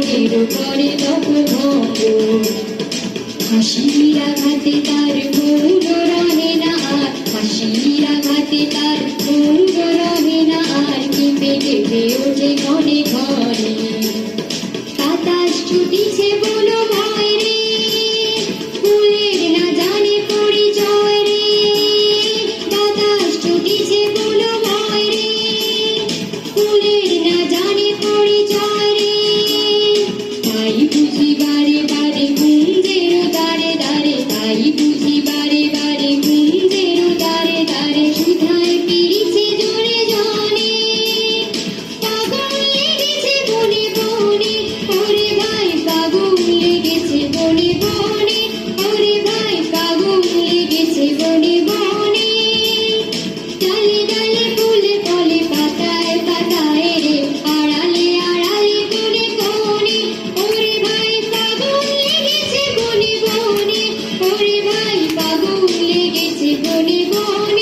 মনের করে তখন হাসির আঘাতে তার মৌন রহে না আর, হাসির আঘাতে তার মৌন রহে না আর, কেঁপে কেঁপে ওঠে ঘরে ঘরে। বাতাস ছুটিছে বলো ভয় রে, ফুলের না জানে পরিচয় রে। বাতাস ছুটিছে বলো ভয় রে, ফুলের না জানে পরিচয় রে। তাই বুঝি বারে বারে কুঞ্জের দ্বারে দ্বারে, তাই বুঝি বারে বারে কুঞ্জের দ্বারে দ্বারে, সুধায় পিড়িছে জোরে জনে। পাগল লেগেছে বনে বনে, ওরে ভাই পাগল লেগেছে বনে বনে, ওরে ভাই পাগল লেগেছে বনে বনে। ডালে ডালে ফুলে ফলে পাতায় পাতায় রে, আড়ালে আড়ালে কোণে কোণে, ওরে ভাই পাগল লেগেছে বনে বনে, ওরে ভাই পাগল লেগেছে বনে বনে।